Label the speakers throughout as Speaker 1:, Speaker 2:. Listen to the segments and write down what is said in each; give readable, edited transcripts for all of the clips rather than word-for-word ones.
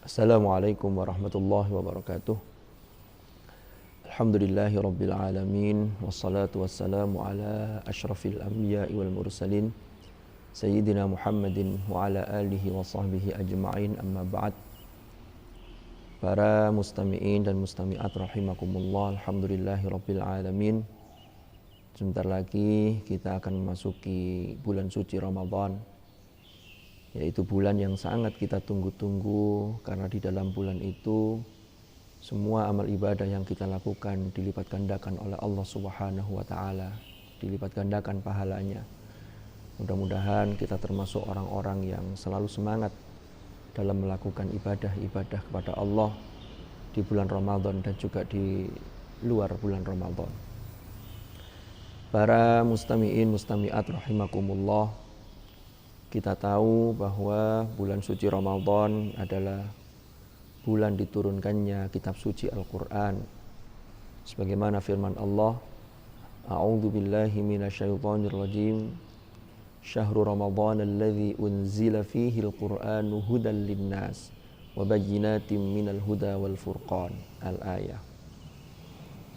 Speaker 1: Assalamualaikum warahmatullahi wabarakatuh. Alhamdulillahi rabbil alamin. Wassalatu wassalamu ala ashrafil anbiya'i wal mursalin Sayyidina Muhammadin wa ala alihi wa sahbihi ajma'in, amma ba'd. Para mustami'in dan mustami'at rahimakumullah, alhamdulillahi rabbil alamin. Sebentar lagi kita akan memasuki bulan suci Ramadan, yaitu bulan yang sangat kita tunggu-tunggu, karena di dalam bulan itu semua amal ibadah yang kita lakukan dilipat gandakan oleh Allah Subhanahu wa taala, dilipat gandakan pahalanya. Mudah-mudahan kita termasuk orang-orang yang selalu semangat dalam melakukan ibadah-ibadah kepada Allah di bulan Ramadan dan juga di luar bulan Ramadan. Para mustami'in mustami'at rahimakumullah, kita tahu bahwa bulan suci Ramadan adalah bulan diturunkannya kitab suci Al-Quran. Sebagaimana firman Allah, A'udzu billahi minasyaitonir rajim. Syahrul Ramadan alladzi unzila fihi al-Qur'anu hudan linnas wa bayyinatin minal huda wal furqan. Al-ayah.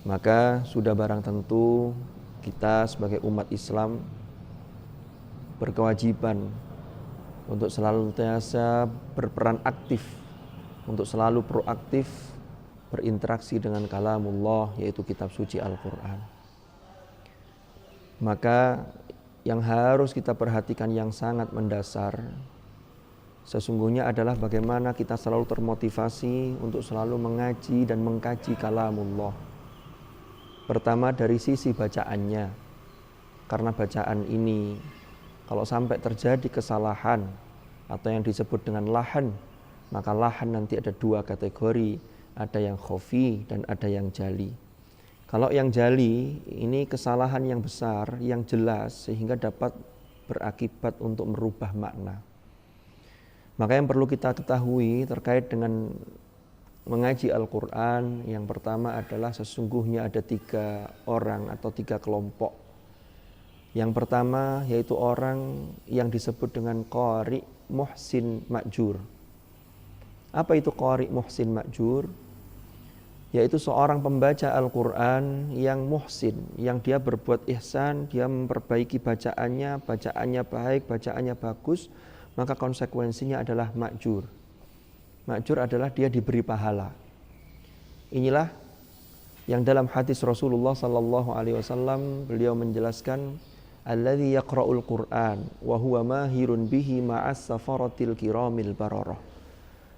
Speaker 1: Maka sudah barang tentu kita sebagai umat Islam berkewajiban untuk selalu berperan aktif, untuk selalu proaktif berinteraksi dengan kalamullah, yaitu kitab suci Al-Quran. Maka yang harus kita perhatikan yang sangat mendasar sesungguhnya adalah bagaimana kita selalu termotivasi untuk selalu mengaji dan mengkaji kalamullah. Pertama dari sisi bacaannya, karena bacaan ini kalau sampai terjadi kesalahan atau yang disebut dengan lahan, maka lahan nanti ada dua kategori, ada yang khafi dan ada yang jali. Kalau yang jali ini kesalahan yang besar, yang jelas, sehingga dapat berakibat untuk merubah makna. Maka yang perlu kita ketahui terkait dengan mengaji Al-Quran, yang pertama adalah sesungguhnya ada 3 orang atau 3 kelompok. Yang pertama yaitu orang yang disebut dengan qari muhsin ma'jur. Apa itu qari muhsin ma'jur? Yaitu seorang pembaca Al-Quran yang muhsin, yang dia berbuat ihsan, dia memperbaiki bacaannya baik, bacaannya bagus, maka konsekuensinya adalah ma'jur. Ma'jur adalah dia diberi pahala. Inilah yang dalam hadis Rasulullah SAW beliau menjelaskan, alladzi yaqra'ul Qur'an wa huwa mahirun bihi ma'as safaratil kiramil bararah.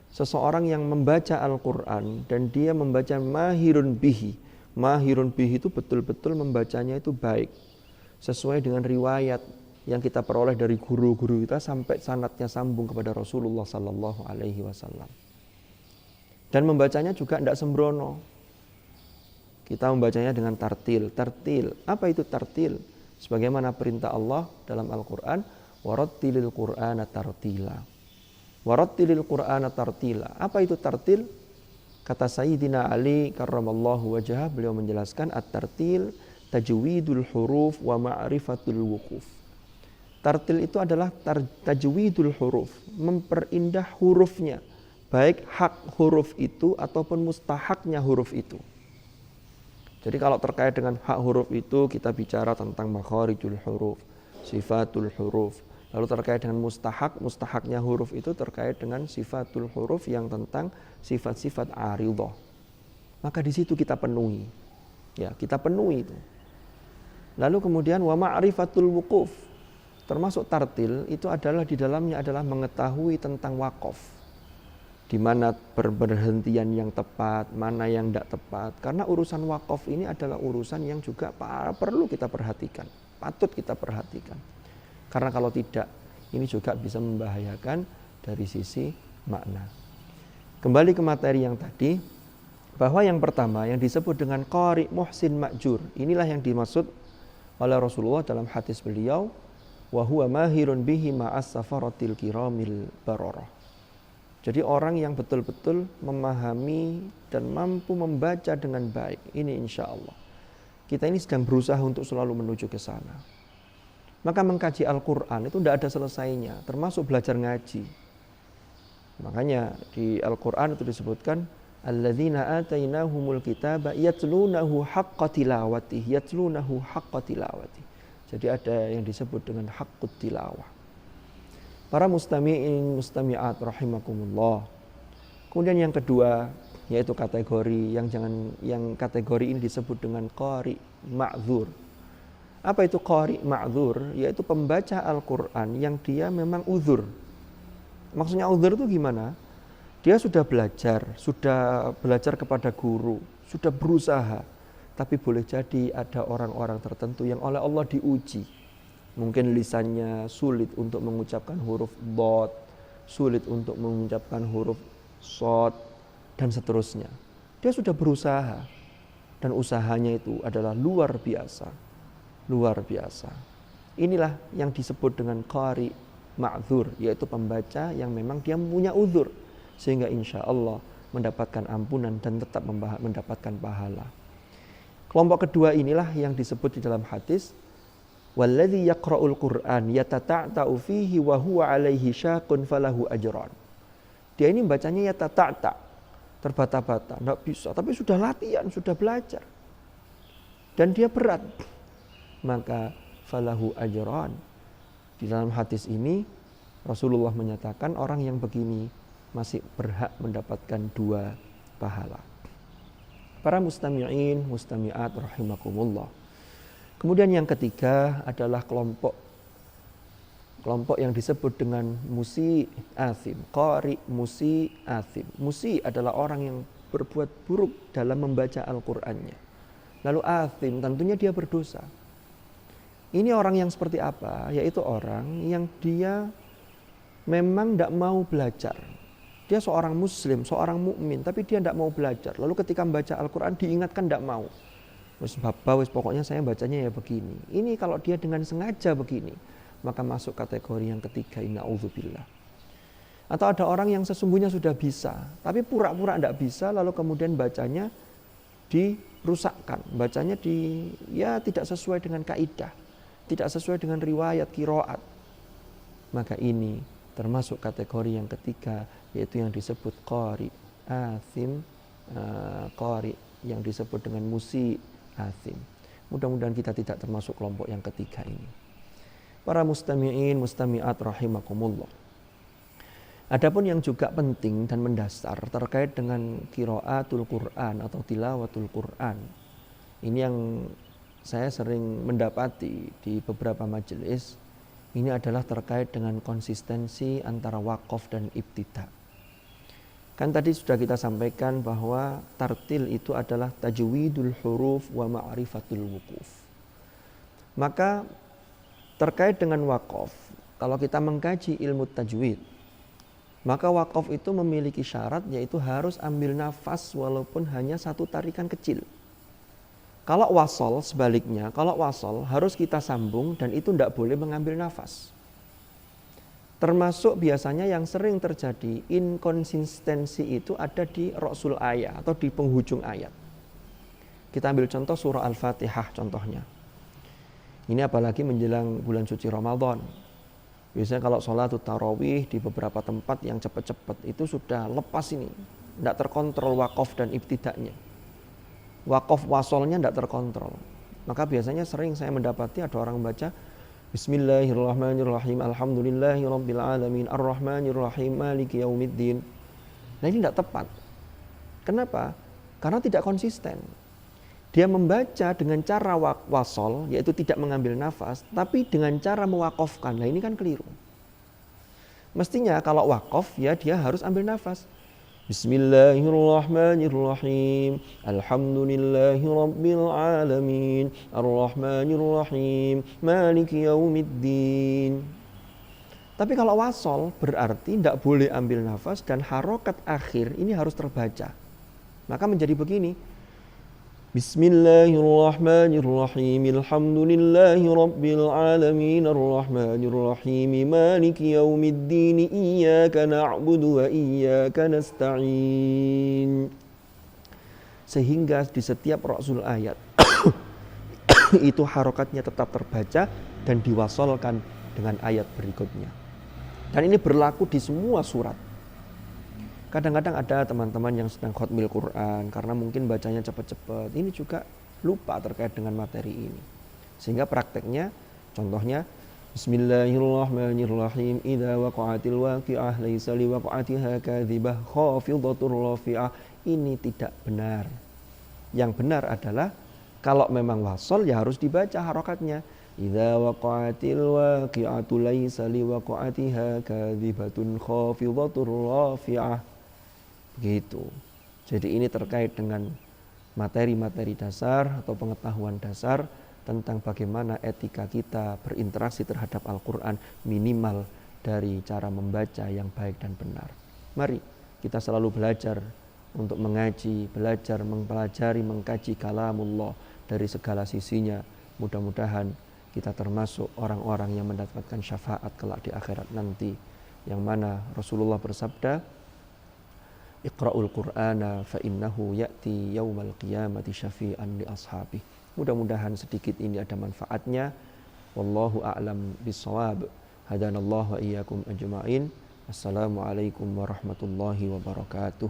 Speaker 1: Seseorang yang membaca Al-Quran dan dia membaca mahirun bihi. Mahirun bihi itu betul-betul membacanya itu baik, sesuai dengan riwayat yang kita peroleh dari guru-guru kita sampai sanadnya sambung kepada Rasulullah sallallahu alaihi wasallam. Dan membacanya juga tidak sembrono. Kita membacanya dengan tartil. Tartil, apa itu tartil? Sebagaimana perintah Allah dalam Al-Quran, warattilil Qur'ana tartila. Warattilil Qur'ana tartila. Apa itu tartil? Kata Sayyidina Ali karramallahu wajhah, beliau menjelaskan at-tartil tajwidul huruf wa ma'rifatul wuquf. Tartil itu adalah tajwidul huruf, memperindah hurufnya, baik hak huruf itu ataupun mustahaknya huruf itu. Jadi kalau terkait dengan hak huruf itu kita bicara tentang makharijul huruf, sifatul huruf. Lalu terkait dengan mustahaknya huruf itu terkait dengan sifatul huruf yang tentang sifat-sifat aridhah. Maka di situ kita penuhi. Ya, kita penuhi itu. Lalu kemudian wa ma'rifatul wuquf. Termasuk tartil itu adalah di dalamnya adalah mengetahui tentang waqaf. Di mana berhentian yang tepat, mana yang tidak tepat. Karena urusan waqaf ini adalah urusan yang juga perlu kita perhatikan, patut kita perhatikan. Karena kalau tidak, ini juga bisa membahayakan dari sisi makna. Kembali ke materi yang tadi, bahwa yang pertama yang disebut dengan qari muhsin ma'jur, inilah yang dimaksud oleh Rasulullah dalam hadis beliau, wa huwa mahirun bihi ma'as safaratil kiramil bararah. Jadi orang yang betul-betul memahami dan mampu membaca dengan baik. Ini insya Allah. Kita ini sedang berusaha untuk selalu menuju ke sana. Maka mengkaji Al-Quran itu tidak ada selesainya, termasuk belajar ngaji. Makanya di Al-Qur'an itu disebutkan alladzina atainahumul kitaba yatlunahu haqqa tilawatihi, yatlunahu haqqa tilawatihi. Jadi ada yang disebut dengan haqqut tilawah. Para mustami'in mustami'at rahimakumullah. Kemudian yang kedua yaitu kategori yang kategori ini disebut dengan qari ma'dzur. Apa itu qari ma'dzur? Yaitu pembaca Al-Qur'an yang dia memang uzur. Maksudnya uzur itu gimana? Dia sudah belajar kepada guru, sudah berusaha, tapi boleh jadi ada orang-orang tertentu yang oleh Allah diuji. Mungkin lisannya sulit untuk mengucapkan huruf dot, sulit untuk mengucapkan huruf shod, dan seterusnya. Dia sudah berusaha, dan usahanya itu adalah luar biasa. Luar biasa. Inilah yang disebut dengan qari ma'dzur, yaitu pembaca yang memang dia punya uzur, sehingga insya Allah mendapatkan ampunan dan tetap mendapatkan pahala. Kelompok kedua inilah yang disebut di dalam hadis walladzi yaqra'ul Qur'an yatata'ta'u fihi wa huwa 'alaihi syaqun falahu ajran. Dia ini bacanya yatata'ta', terbata-bata, enggak bisa, tapi sudah latihan, sudah belajar. Dan dia berat. Maka falahu ajran. Di dalam hadis ini Rasulullah menyatakan orang yang begini masih berhak mendapatkan 2 pahala. Para mustami'in, mustami'at rahimakumullah. Kemudian yang ketiga adalah kelompok yang disebut dengan musi athim, qari musi athim. Musi adalah orang yang berbuat buruk dalam membaca Al-Qur'annya. Lalu athim tentunya dia berdosa. Ini orang yang seperti apa? Yaitu orang yang dia memang tidak mau belajar. Dia seorang muslim, seorang mukmin, tapi dia tidak mau belajar. Lalu ketika membaca Al-Quran diingatkan tidak mau. Pokoknya saya bacanya ya begini. Ini kalau dia dengan sengaja begini, maka masuk kategori yang ketiga, na'udzubillah. Atau ada orang yang sesungguhnya sudah bisa, tapi pura-pura tidak bisa, lalu kemudian bacanya dirusakkan. Bacanya tidak sesuai dengan kaidah, tidak sesuai dengan riwayat qiraat. Maka ini termasuk kategori yang ketiga, yaitu yang disebut qari athim, qari yang disebut dengan musi athim. Mudah-mudahan kita tidak termasuk kelompok yang ketiga ini. Para mustami'in mustami'at rahimakumullah. Adapun yang juga penting dan mendasar terkait dengan qiraatul Quran atau tilawatul Quran. Ini yang saya sering mendapati di beberapa majelis. Ini adalah terkait dengan konsistensi antara waqaf dan ibtida. Kan tadi sudah kita sampaikan bahwa tartil itu adalah tajwidul huruf wa ma'rifatul wuquf. Maka terkait dengan waqaf, kalau kita mengkaji ilmu tajwid, maka waqaf itu memiliki syarat, yaitu harus ambil nafas walaupun hanya 1 tarikan kecil. Kalau wasol sebaliknya, kalau wasol harus kita sambung dan itu tidak boleh mengambil nafas. Termasuk biasanya yang sering terjadi inkonsistensi itu ada di rasul ayat atau di penghujung ayat. Kita ambil contoh surah Al-Fatihah contohnya. Ini apalagi menjelang bulan suci Ramadan. Biasanya kalau sholatul tarawih di beberapa tempat yang cepat-cepat itu sudah lepas ini. Tidak terkontrol waqaf dan ibtidaknya. Waqaf wasolnya tidak terkontrol. Maka biasanya sering saya mendapati ada orang membaca Bismillahirrahmanirrahim, Alhamdulillahirabbil alamin, Arrahmanirrahim, Maliki yaumiddin. Nah ini tidak tepat. Kenapa? Karena tidak konsisten. Dia membaca dengan cara wasol, yaitu tidak mengambil nafas, tapi dengan cara mewakafkan. Nah ini kan keliru. Mestinya kalau wakaf ya dia harus ambil nafas. Bismillahirrahmanirrahim, Alhamdulillahirabbil alamin, Arrahmanirrahim, Maliki yaumiddin. Tapi kalau wasol berarti tidak boleh ambil nafas dan harokat akhir ini harus terbaca. Maka menjadi begini. Bismillahirrahmanirrahim, Alhamdulillahirabbil alamin, Arrahmanirrahim, Maliki yaumiddin, Iyyaka na'budu wa iyyaka nasta'in. Sehingga di setiap rasul ayat itu harokatnya tetap terbaca dan diwasolkan dengan ayat berikutnya. Dan ini berlaku di semua surat. Kadang-kadang ada teman-teman yang sedang khatmil Quran karena mungkin bacanya cepat-cepat. Ini juga lupa terkait dengan materi ini. Sehingga prakteknya, contohnya, Bismillahirrahmanirrahim. Idza waqa'atil waqi'ah laisa liwaqa'atiha kadzibah khafidatur rafi'ah. Ini tidak benar. Yang benar adalah kalau memang wasol ya harus dibaca harokatnya. Idza waqa'atil waqi'atu laisa liwaqa'atiha kadzibatun khafidatur rafi'ah. Begitu. Jadi ini terkait dengan materi-materi dasar atau pengetahuan dasar tentang bagaimana etika kita berinteraksi terhadap Al-Quran, minimal dari cara membaca yang baik dan benar. Mari kita selalu belajar untuk mengaji, belajar, mempelajari, mengkaji kalamullah dari segala sisinya. Mudah-mudahan kita termasuk orang-orang yang mendapatkan syafaat kelak di akhirat nanti, yang mana Rasulullah bersabda, Iqra'ul Qur'ana fa innahu ya'ti yaumal qiyamati syafi'an li ashabi. Mudah-mudahan sedikit ini ada manfaatnya. Wallahu a'lam bissawab. Hadanallahu wa iyyakum ajma'in. Assalamualaikum warahmatullahi wabarakatuh.